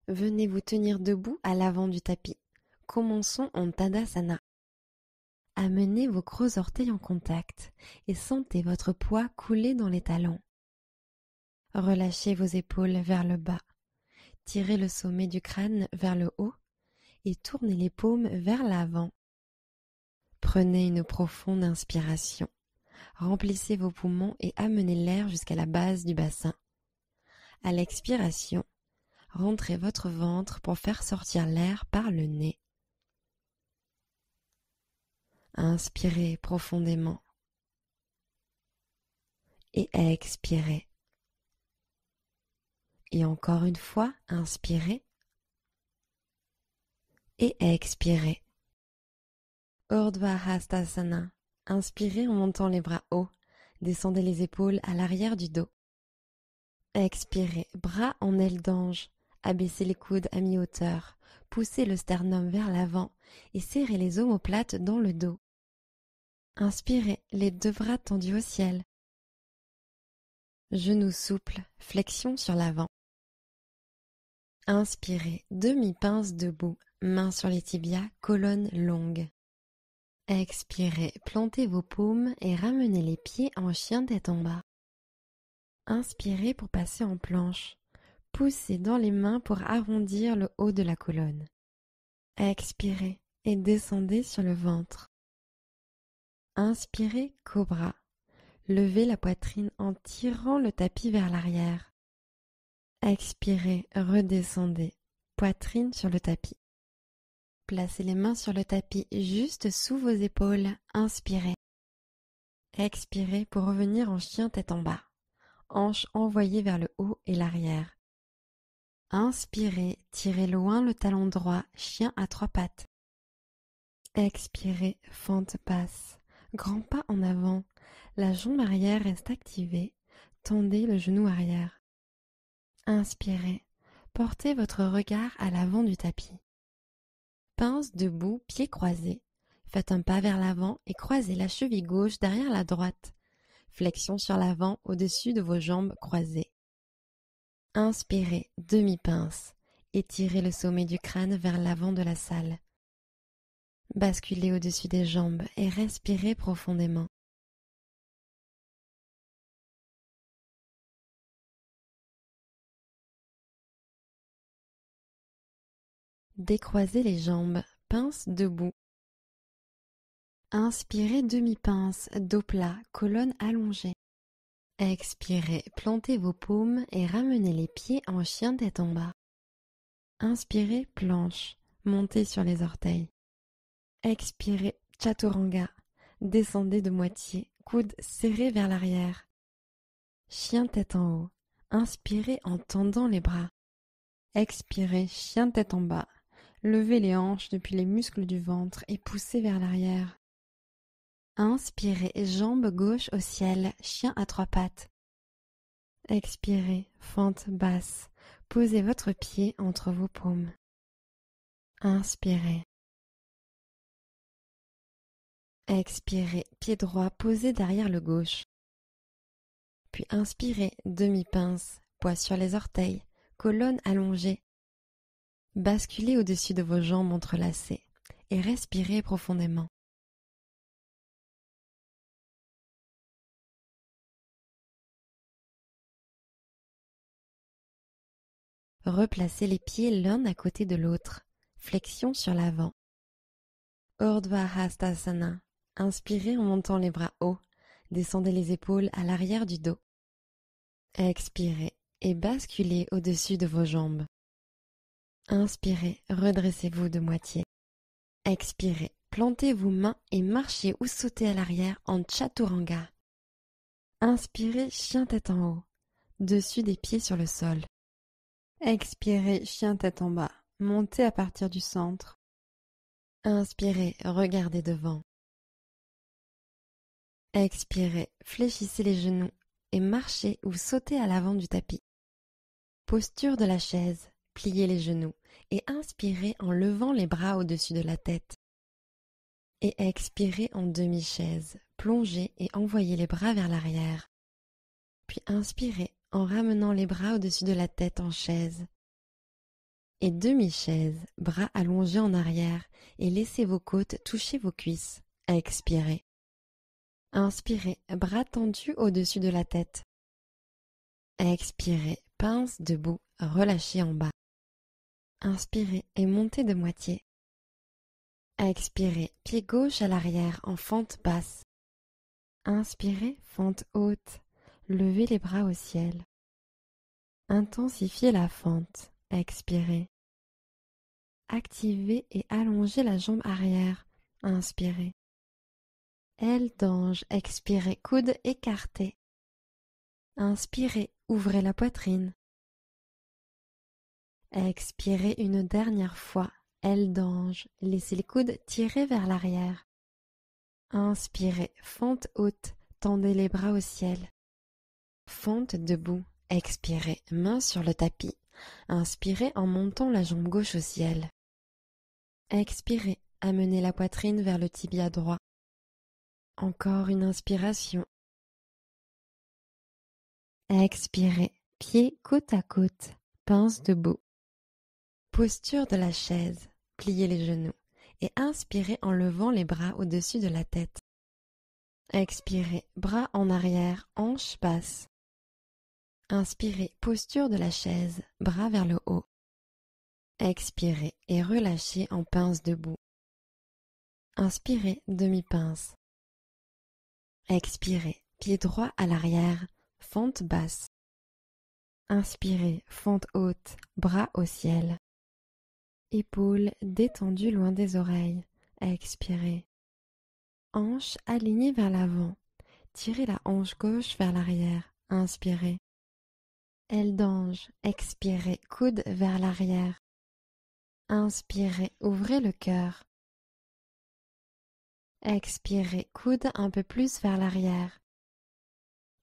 Venez vous tenir debout à l'avant du tapis. Commençons en Tadasana. Amenez vos gros orteils en contact et sentez votre poids couler dans les talons. Relâchez vos épaules vers le bas. Tirez le sommet du crâne vers le haut et tournez les paumes vers l'avant. Prenez une profonde inspiration. Remplissez vos poumons et amenez l'air jusqu'à la base du bassin. À l'expiration, rentrez votre ventre pour faire sortir l'air par le nez. Inspirez profondément et expirez. Et encore une fois, inspirez et expirez. Urdhva Hastasana. Inspirez en montant les bras hauts. Descendez les épaules à l'arrière du dos. Expirez, bras en aile d'ange. Abaissez les coudes à mi-hauteur. Poussez le sternum vers l'avant et serrez les omoplates dans le dos. Inspirez, les deux bras tendus au ciel. Genoux souples, flexion sur l'avant. Inspirez, demi-pince debout, mains sur les tibias, colonne longue. Expirez, plantez vos paumes et ramenez les pieds en chien tête en bas. Inspirez pour passer en planche. Poussez dans les mains pour arrondir le haut de la colonne. Expirez et descendez sur le ventre. Inspirez, cobra. Levez la poitrine en tirant le tapis vers l'arrière. Expirez, redescendez, poitrine sur le tapis. Placez les mains sur le tapis juste sous vos épaules. Inspirez. Expirez pour revenir en chien tête en bas. Hanches envoyées vers le haut et l'arrière. Inspirez, tirez loin le talon droit, chien à trois pattes. Expirez, fente basse. Grand pas en avant. La jambe arrière reste activée. Tendez le genou arrière. Inspirez. Portez votre regard à l'avant du tapis. Pince debout, pieds croisés. Faites un pas vers l'avant et croisez la cheville gauche derrière la droite. Flexion sur l'avant au-dessus de vos jambes croisées. Inspirez, demi-pince. Étirez le sommet du crâne vers l'avant de la salle. Basculez au-dessus des jambes et respirez profondément. Décroisez les jambes, pince debout. Inspirez demi-pince, dos plat, colonne allongée. Expirez, plantez vos paumes et ramenez les pieds en chien tête en bas. Inspirez, planche, montez sur les orteils. Expirez, chaturanga, descendez de moitié, coudes serrés vers l'arrière. Chien tête en haut, inspirez en tendant les bras. Expirez, chien tête en bas. Levez les hanches depuis les muscles du ventre et poussez vers l'arrière. Inspirez, jambe gauche au ciel, chien à trois pattes. Expirez, fente basse. Posez votre pied entre vos paumes. Inspirez. Expirez, pied droit posé derrière le gauche. Puis inspirez, demi-pince, poids sur les orteils, colonne allongée. Basculez au-dessus de vos jambes entrelacées et respirez profondément. Replacez les pieds l'un à côté de l'autre, flexion sur l'avant. Urdhva Hastasana. Inspirez en montant les bras hauts, descendez les épaules à l'arrière du dos. Expirez et basculez au-dessus de vos jambes. Inspirez, redressez-vous de moitié. Expirez, plantez vos mains et marchez ou sautez à l'arrière en chaturanga. Inspirez, chien tête en haut, dessus des pieds sur le sol. Expirez, chien tête en bas, montez à partir du centre. Inspirez, regardez devant. Expirez, fléchissez les genoux et marchez ou sautez à l'avant du tapis. Posture de la chaise, pliez les genoux et inspirez en levant les bras au-dessus de la tête. Et expirez en demi-chaise, plongez et envoyez les bras vers l'arrière. Puis inspirez en ramenant les bras au-dessus de la tête en chaise. et demi-chaise, bras allongés en arrière et laissez vos côtes toucher vos cuisses. Expirez. Inspirez, bras tendus au-dessus de la tête. Expirez, pince debout, relâchez en bas. Inspirez et montez de moitié. Expirez, pied gauche à l'arrière en fente basse. Inspirez, fente haute, levez les bras au ciel. Intensifiez la fente. Expirez. Activez et allongez la jambe arrière. Inspirez. Aile d'ange. Expirez, coude écarté. Inspirez, ouvrez la poitrine. Expirez une dernière fois. Aile d'ange. Laissez les coudes tirés vers l'arrière. Inspirez, fente haute. Tendez les bras au ciel. Fente debout. Expirez, main sur le tapis. Inspirez en montant la jambe gauche au ciel. Expirez, amenez la poitrine vers le tibia droit. Encore une inspiration. Expirez, pieds côte à côte, pince debout. Posture de la chaise, pliez les genoux et inspirez en levant les bras au-dessus de la tête. Expirez, bras en arrière, hanche basse. Inspirez, posture de la chaise, bras vers le haut. Expirez et relâchez en pince debout. Inspirez, demi-pince. Expirez, pied droit à l'arrière, fente basse. Inspirez, fente haute, bras au ciel. Épaules détendues loin des oreilles. Expirez. Hanche alignée vers l'avant. Tirez la hanche gauche vers l'arrière. Inspirez. Aile d'ange. Expirez, coude vers l'arrière. Inspirez, ouvrez le cœur. Expirez, coude un peu plus vers l'arrière.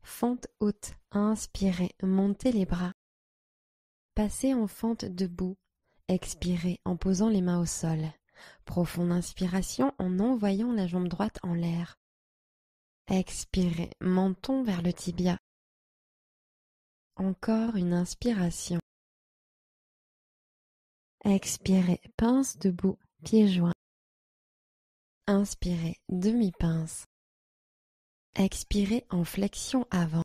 Fente haute, inspirez, montez les bras. Passez en fente debout. Expirez en posant les mains au sol. Profonde inspiration en envoyant la jambe droite en l'air. Expirez, menton vers le tibia. Encore une inspiration. Expirez, pince debout, pieds joints. Inspirez, demi-pince. Expirez en flexion avant.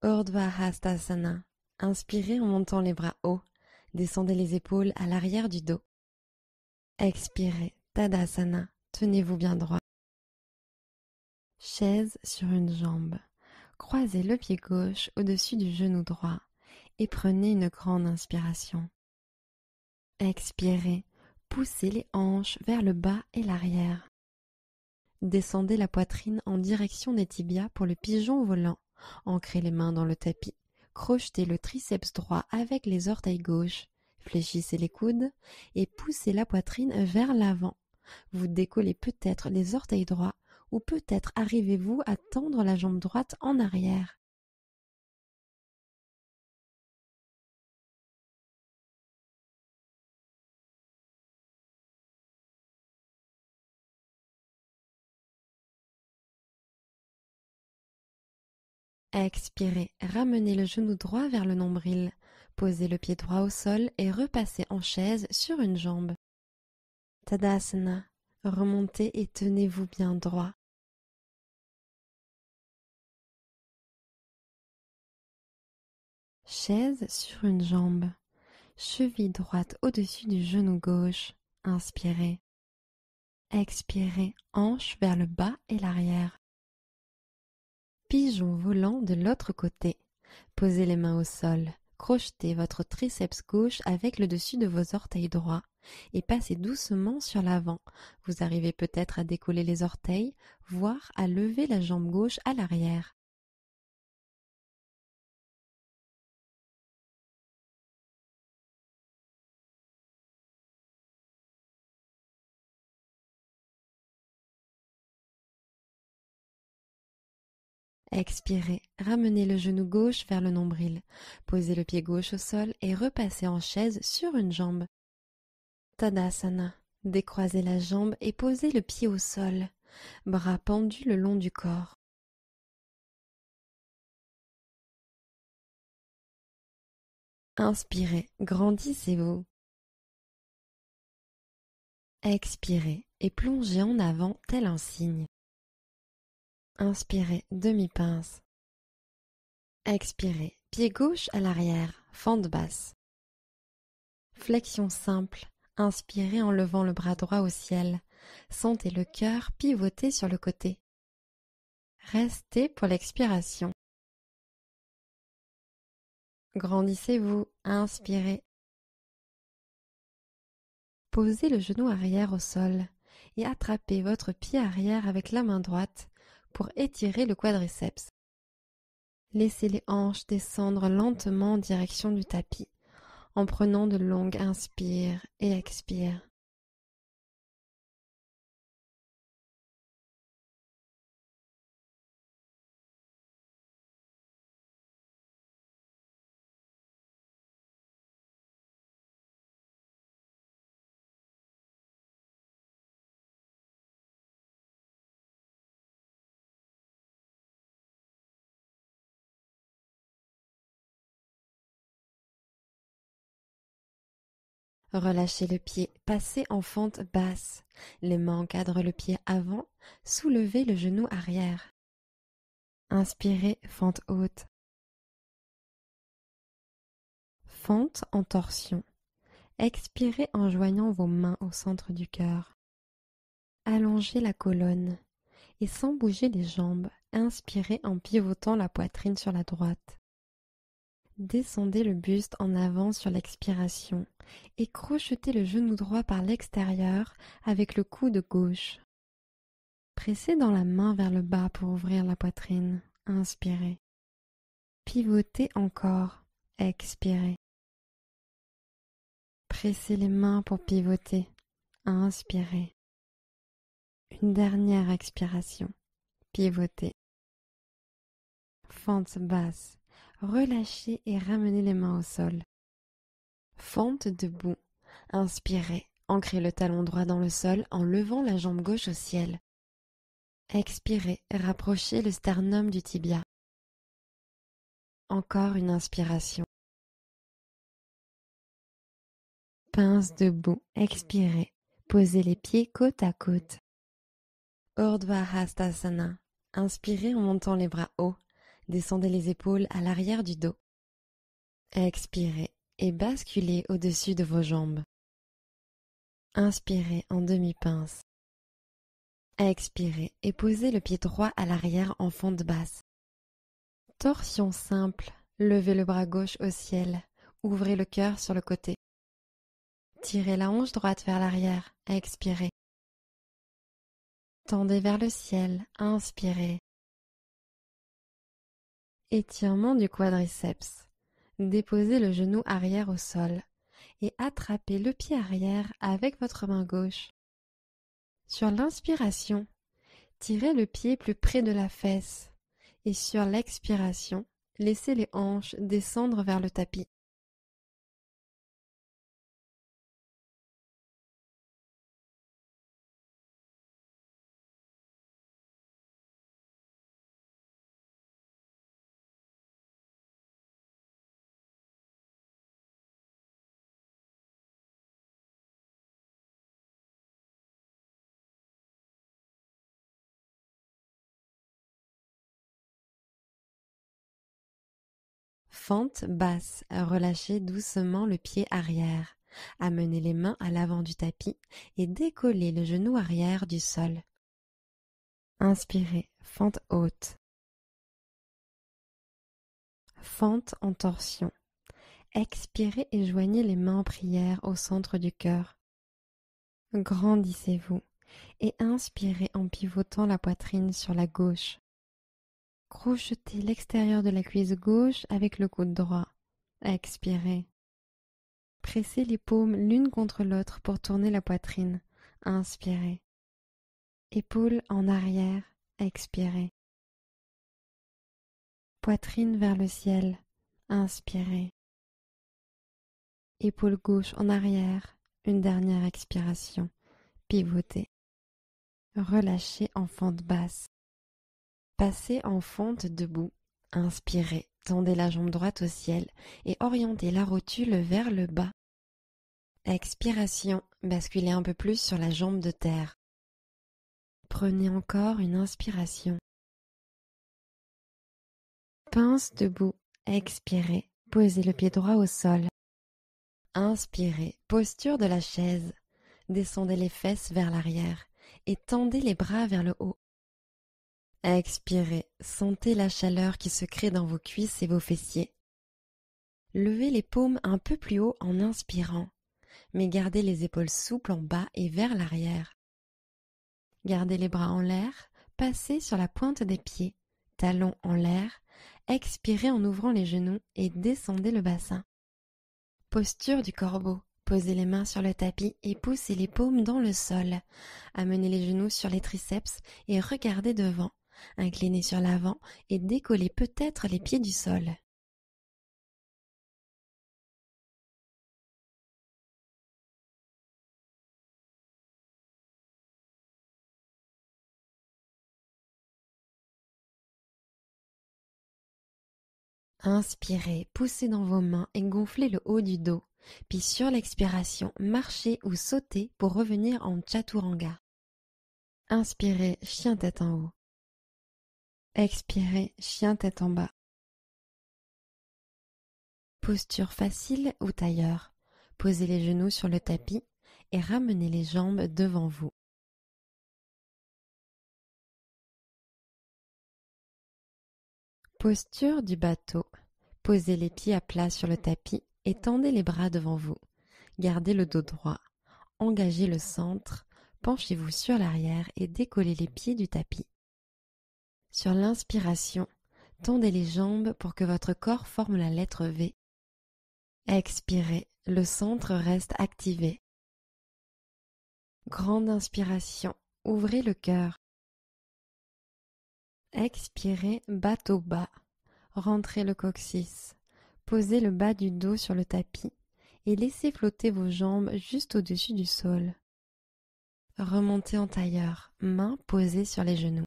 Urdhva Hastasana. Inspirez en montant les bras hauts. Descendez les épaules à l'arrière du dos. Expirez, Tadasana. Tenez-vous bien droit. Chaise sur une jambe. Croisez le pied gauche au-dessus du genou droit et prenez une grande inspiration. Expirez, poussez les hanches vers le bas et l'arrière. Descendez la poitrine en direction des tibias pour le pigeon volant. Ancrez les mains dans le tapis. Crochetez le triceps droit avec les orteils gauches. Fléchissez les coudes et poussez la poitrine vers l'avant. Vous décollez peut-être les orteils droits ou peut-être arrivez-vous à tendre la jambe droite en arrière. Expirez, ramenez le genou droit vers le nombril. Posez le pied droit au sol et repassez en chaise sur une jambe. Tadasana, remontez et tenez-vous bien droit. Chaise sur une jambe. Cheville droite au-dessus du genou gauche. Inspirez. Expirez, hanche vers le bas et l'arrière. Pigeon volant de l'autre côté. Posez les mains au sol. Crochetez votre triceps gauche avec le dessus de vos orteils droits et passez doucement sur l'avant. Vous arrivez peut-être à décoller les orteils, voire à lever la jambe gauche à l'arrière. Expirez, ramenez le genou gauche vers le nombril. Posez le pied gauche au sol et repassez en chaise sur une jambe. Tadasana, décroisez la jambe et posez le pied au sol. Bras pendus le long du corps. Inspirez, grandissez-vous. Expirez et plongez en avant tel un cygne. Inspirez, demi-pince. Expirez, pied gauche à l'arrière, fente basse. Flexion simple, inspirez en levant le bras droit au ciel. Sentez le cœur pivoter sur le côté. Restez pour l'expiration. Grandissez-vous, inspirez. Posez le genou arrière au sol et attrapez votre pied arrière avec la main droite pour étirer le quadriceps. Laissez les hanches descendre lentement en direction du tapis en prenant de longues inspires et expires. Relâchez le pied, passez en fente basse. Les mains encadrent le pied avant, soulevez le genou arrière. Inspirez, fente haute. Fente en torsion. Expirez en joignant vos mains au centre du cœur. Allongez la colonne et sans bouger les jambes, inspirez en pivotant la poitrine sur la droite. Descendez le buste en avant sur l'expiration et crochetez le genou droit par l'extérieur avec le coude gauche. Pressez dans la main vers le bas pour ouvrir la poitrine. Inspirez. Pivotez encore. Expirez. Pressez les mains pour pivoter. Inspirez. Une dernière expiration. Pivotez. Fente basse. Relâchez et ramenez les mains au sol. Fente debout. Inspirez. Ancrez le talon droit dans le sol en levant la jambe gauche au ciel. Expirez. Rapprochez le sternum du tibia. Encore une inspiration. Pince debout. Expirez. Posez les pieds côte à côte. Urdhva Hastasana. Inspirez en montant les bras hauts. Descendez les épaules à l'arrière du dos. Expirez et basculez au-dessus de vos jambes. Inspirez en demi-pince. Expirez et posez le pied droit à l'arrière en fente basse. Torsion simple. Levez le bras gauche au ciel. Ouvrez le cœur sur le côté. Tirez la hanche droite vers l'arrière. Expirez. Tendez vers le ciel. Inspirez. Étirement du quadriceps. Déposez le genou arrière au sol et attrapez le pied arrière avec votre main gauche. Sur l'inspiration, tirez le pied plus près de la fesse et sur l'expiration, laissez les hanches descendre vers le tapis. Fente basse, relâchez doucement le pied arrière. Amenez les mains à l'avant du tapis et décollez le genou arrière du sol. Inspirez, fente haute. Fente en torsion. Expirez et joignez les mains en prière au centre du cœur. Grandissez-vous et inspirez en pivotant la poitrine sur la gauche. Crochetez l'extérieur de la cuisse gauche avec le coude droit. Expirez. Pressez les paumes l'une contre l'autre pour tourner la poitrine. Inspirez. Épaules en arrière. Expirez. Poitrine vers le ciel. Inspirez. Épaule gauche en arrière. Une dernière expiration. Pivotez. Relâchez en fente basse. Passez en fente debout. Inspirez. Tendez la jambe droite au ciel et orientez la rotule vers le bas. Expiration, basculez un peu plus sur la jambe de terre. Prenez encore une inspiration. Pince debout, expirez, posez le pied droit au sol. Inspirez, posture de la chaise. Descendez les fesses vers l'arrière et tendez les bras vers le haut. Expirez, sentez la chaleur qui se crée dans vos cuisses et vos fessiers. Levez les paumes un peu plus haut en inspirant, mais gardez les épaules souples en bas et vers l'arrière. Gardez les bras en l'air, passez sur la pointe des pieds, talons en l'air, expirez en ouvrant les genoux et descendez le bassin. Posture du corbeau. Posez les mains sur le tapis et poussez les paumes dans le sol. Amenez les genoux sur les triceps et regardez devant. Inclinez sur l'avant et décollez peut-être les pieds du sol. Inspirez, poussez dans vos mains et gonflez le haut du dos. Puis sur l'expiration, marchez ou sautez pour revenir en Chaturanga. Inspirez, chien tête en haut. Expirez, chien tête en bas. Posture facile ou tailleur. Posez les genoux sur le tapis et ramenez les jambes devant vous. Posture du bateau. Posez les pieds à plat sur le tapis et tendez les bras devant vous. Gardez le dos droit. Engagez le centre. Penchez-vous sur l'arrière et décollez les pieds du tapis. Sur l'inspiration, tendez les jambes pour que votre corps forme la lettre V. Expirez, le centre reste activé. Grande inspiration, ouvrez le cœur. Expirez, bateau bas. Rentrez le coccyx. Posez le bas du dos sur le tapis et laissez flotter vos jambes juste au-dessus du sol. Remontez en tailleur, mains posées sur les genoux.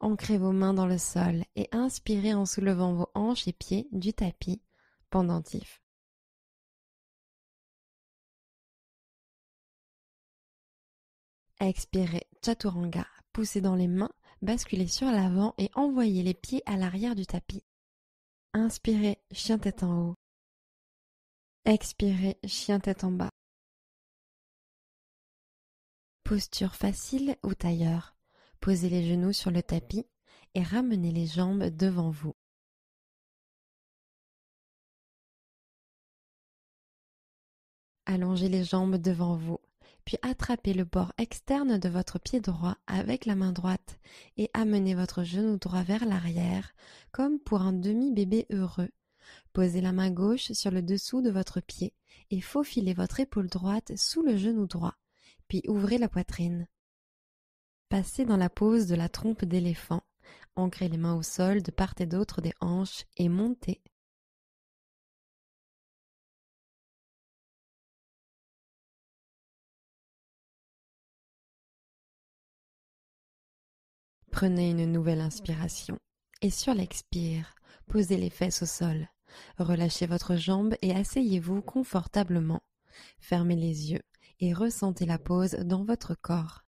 Ancrez vos mains dans le sol et inspirez en soulevant vos hanches et pieds du tapis, pendentif. Expirez, Chaturanga, poussez dans les mains, basculez sur l'avant et envoyez les pieds à l'arrière du tapis. Inspirez, chien tête en haut. Expirez, chien tête en bas. Posture facile ou tailleur. Posez les genoux sur le tapis et ramenez les jambes devant vous. Allongez les jambes devant vous, puis attrapez le bord externe de votre pied droit avec la main droite et amenez votre genou droit vers l'arrière, comme pour un demi-bébé heureux. Posez la main gauche sur le dessous de votre pied et faufilez votre épaule droite sous le genou droit, puis ouvrez la poitrine. Passez dans la pose de la trompe d'éléphant, ancrez les mains au sol de part et d'autre des hanches et montez. Prenez une nouvelle inspiration et sur l'expire, posez les fesses au sol. Relâchez votre jambe et asseyez-vous confortablement. Fermez les yeux et ressentez la pose dans votre corps.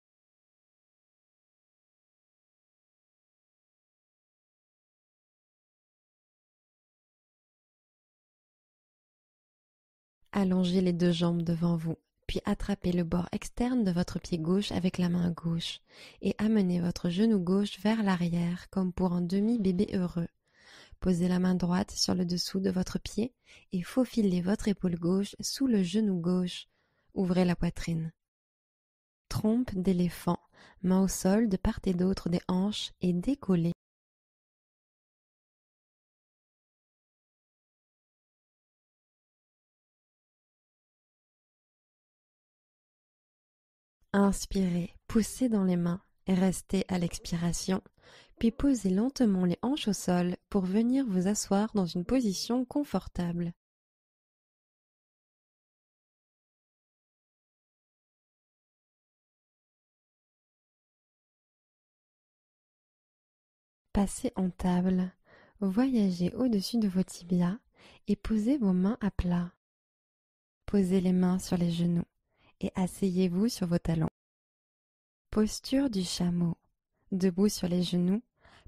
Allongez les deux jambes devant vous, puis attrapez le bord externe de votre pied gauche avec la main gauche et amenez votre genou gauche vers l'arrière comme pour un demi-bébé heureux. Posez la main droite sur le dessous de votre pied et faufilez votre épaule gauche sous le genou gauche. Ouvrez la poitrine. Trompe d'éléphant, main au sol de part et d'autre des hanches et décollez. Inspirez, poussez dans les mains et restez à l'expiration, puis posez lentement les hanches au sol pour venir vous asseoir dans une position confortable. Passez en table, voyagez au-dessus de vos tibias et posez vos mains à plat. Posez les mains sur les genoux et asseyez-vous sur vos talons. Posture du chameau. Debout sur les genoux,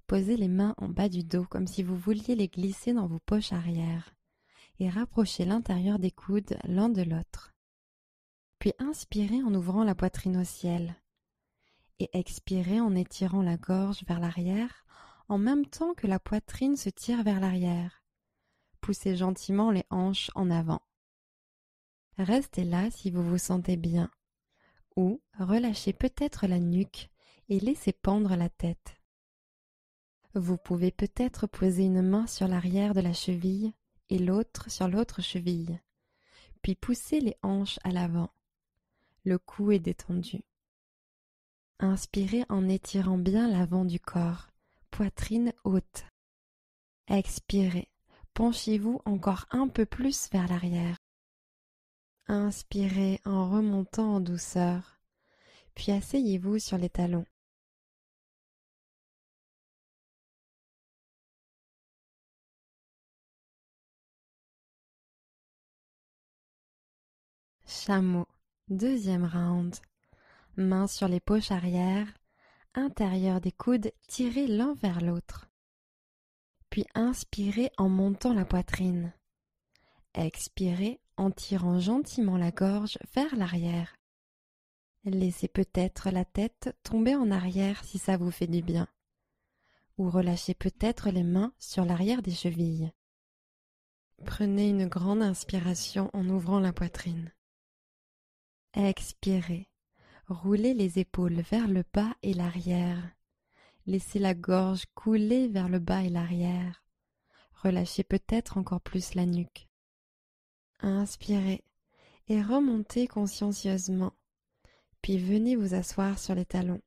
posez les mains en bas du dos comme si vous vouliez les glisser dans vos poches arrière et rapprochez l'intérieur des coudes l'un de l'autre. Puis inspirez en ouvrant la poitrine au ciel et expirez en étirant la gorge vers l'arrière en même temps que la poitrine se tire vers l'arrière. Poussez gentiment les hanches en avant. Restez là si vous vous sentez bien ou relâchez peut-être la nuque et laissez pendre la tête. Vous pouvez peut-être poser une main sur l'arrière de la cheville et l'autre sur l'autre cheville, puis pousser les hanches à l'avant. Le cou est détendu. Inspirez en étirant bien l'avant du corps, poitrine haute. Expirez, penchez-vous encore un peu plus vers l'arrière. Inspirez en remontant en douceur, puis asseyez-vous sur les talons. Chameau, deuxième round. Mains sur les poches arrière, intérieur des coudes tirés l'un vers l'autre. Puis inspirez en montant la poitrine. Expirez en tirant gentiment la gorge vers l'arrière. Laissez peut-être la tête tomber en arrière si ça vous fait du bien. Ou relâchez peut-être les mains sur l'arrière des chevilles. Prenez une grande inspiration en ouvrant la poitrine. Expirez. Roulez les épaules vers le bas et l'arrière. Laissez la gorge couler vers le bas et l'arrière. Relâchez peut-être encore plus la nuque. Inspirez et remontez consciencieusement, puis venez vous asseoir sur les talons.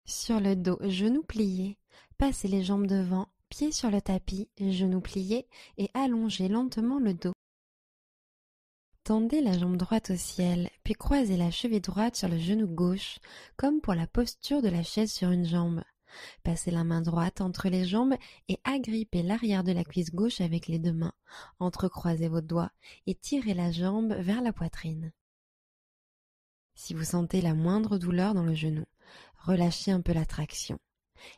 Sur le dos, genoux pliés, passez les jambes devant, pieds sur le tapis, genoux pliés et allongez lentement le dos. Tendez la jambe droite au ciel, puis croisez la cheville droite sur le genou gauche, comme pour la posture de la chaise sur une jambe. Passez la main droite entre les jambes et agrippez l'arrière de la cuisse gauche avec les deux mains. Entrecroisez vos doigts et tirez la jambe vers la poitrine. Si vous sentez la moindre douleur dans le genou, relâchez un peu la traction.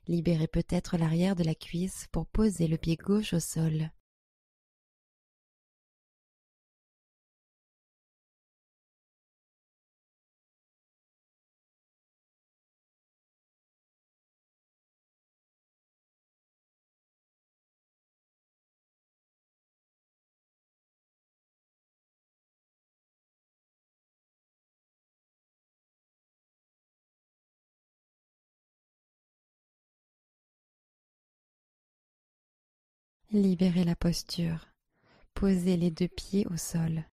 Libérez peut-être l'arrière de la cuisse pour poser le pied gauche au sol. Libérez la posture. Posez les deux pieds au sol.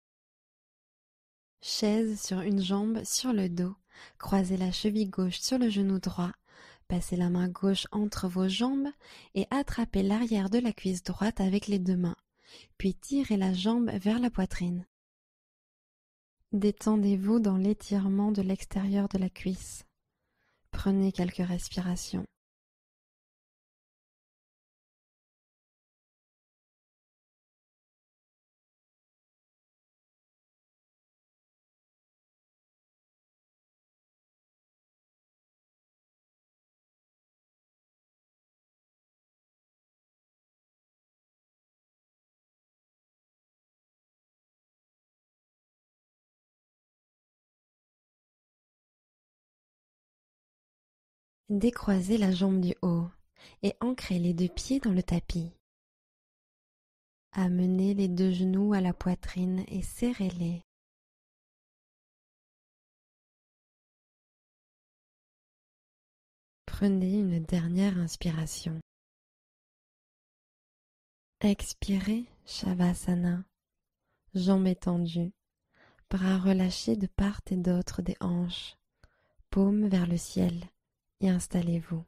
Chaise sur une jambe sur le dos. Croisez la cheville gauche sur le genou droit. Passez la main gauche entre vos jambes et attrapez l'arrière de la cuisse droite avec les deux mains. Puis tirez la jambe vers la poitrine. Détendez-vous dans l'étirement de l'extérieur de la cuisse. Prenez quelques respirations. Décroisez la jambe du haut et ancrez les deux pieds dans le tapis. Amenez les deux genoux à la poitrine et serrez-les. Prenez une dernière inspiration. Expirez, Shavasana. Jambes étendues, bras relâchés de part et d'autre des hanches, paumes vers le ciel et installez-vous.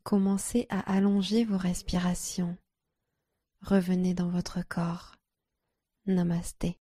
Commencez à allonger vos respirations. Revenez dans votre corps. Namasté.